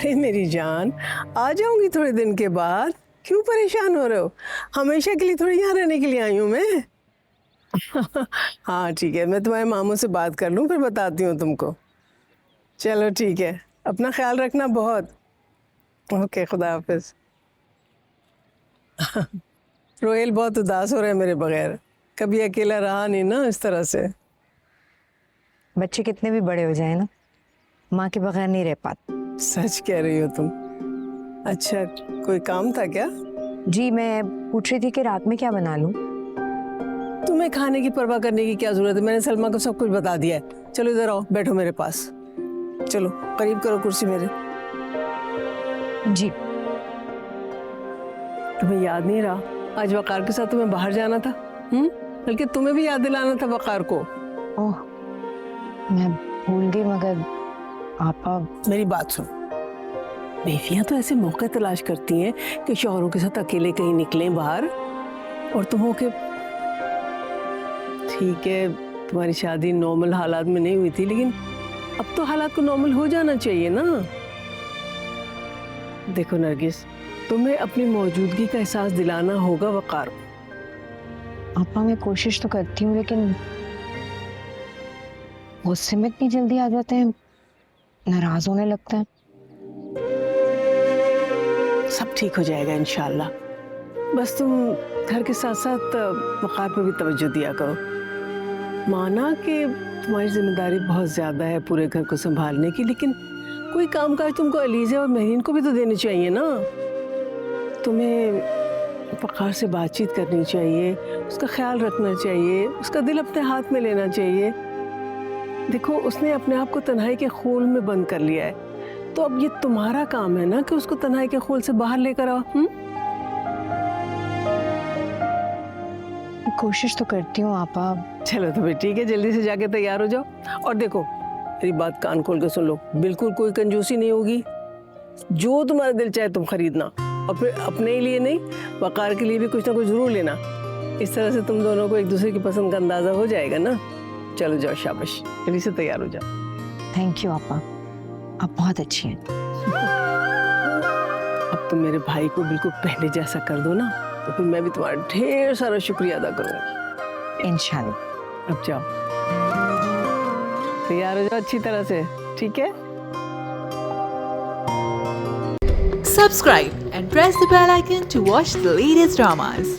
अरे मेरी जान, आ जाऊंगी थोड़े दिन के बाद। क्यों परेशान हो रहे हो? हमेशा के लिए थोड़ी यहाँ रहने के लिए आई हूँ मैं। हाँ ठीक है, मैं तुम्हारे मामू से बात कर लूँ, फिर बताती हूँ तुमको। चलो ठीक है, अपना ख्याल रखना बहुत। ओके, खुदा हाफिज। रोहेल बहुत उदास हो रहा है मेरे बगैर। कभी अकेला रहा नहीं ना इस तरह से। बच्चे कितने भी बड़े हो जाए ना, माँ के बगैर नहीं रह पाते। सच कह रही हो तुम। अच्छा, कोई काम था क्या? जी, मैं पूछ रही थी कि रात में क्या बना लूं। तुम्हें खाने की परवाह करने की क्या जरूरत है? मैंने सलमा को सब कुछ बता दिया है। चलो इधर आओ, बैठो मेरे पास। चलो करीब करो कुर्सी मेरे। जी। तुम्हें याद नहीं रहा आज वकार के साथ तुम्हें बाहर जाना था? बल्कि तुम्हें भी याद दिलाना था वकार को। ओह, मैं भूल गई, मगर आपा। मेरी बात सुन, बेटियां तो ऐसे मौके तलाश करती हैं कि शौहरों के साथ अकेले कहीं निकलें बाहर, और तुम हो के। ठीक है, तुम्हारी शादी नॉर्मल हालात में नहीं हुई थी, लेकिन अब तो हालात को नॉर्मल हो जाना चाहिए ना। देखो नरगिस, तुम्हें अपनी मौजूदगी का एहसास दिलाना होगा वकार। आपा, मैं कोशिश तो करती हूँ, लेकिन गुस्से में इतनी जल्दी आ जाते हैं, नाराज होने लगता है। सब ठीक हो जाएगा इंशाल्लाह। बस तुम घर के साथ साथ वकार पे भी तवज्जो दिया करो। माना कि तुम्हारी जिम्मेदारी बहुत ज़्यादा है पूरे घर को संभालने की, लेकिन कोई काम काज तुमको अलीज़ा और महरीन को भी तो देनी चाहिए ना। तुम्हें वकार से बातचीत करनी चाहिए, उसका ख्याल रखना चाहिए, उसका दिल अपने हाथ में लेना चाहिए। देखो, उसने अपने आप को तन्हाई के खोल में बंद कर लिया है, तो अब ये तुम्हारा काम है ना कि उसको तन्हाई के खोल से बाहर लेकर आओ। कोशिश तो करती हूँ आपा। चलो तो फिर ठीक है, जल्दी से जाके तैयार हो जाओ। और देखो, मेरी बात कान खोल के सुन लो, बिल्कुल कोई कंजूसी नहीं होगी। जो तुम्हारा दिल चाहे तुम खरीदना, और फिर अपने ही लिए नहीं, वकार के लिए भी कुछ ना कुछ जरूर लेना। इस तरह से तुम दोनों को एक दूसरे की पसंद का अंदाजा हो जाएगा ना। चलो जाओ, शाबाश, जल्दी से तैयार हो जाओ। थैंक यू आपा, आप बहुत अच्छी हैं। अब तुम मेरे भाई को बिल्कुल पहले जैसा कर दो ना, तो फिर मैं भी तुम्हारा ढेर सारा शुक्रिया अदा करूंगी। इंशाल्लाह। अब जाओ, तैयार हो जाओ अच्छी तरह से, ठीक है? Subscribe and press the bell icon to watch the latest dramas.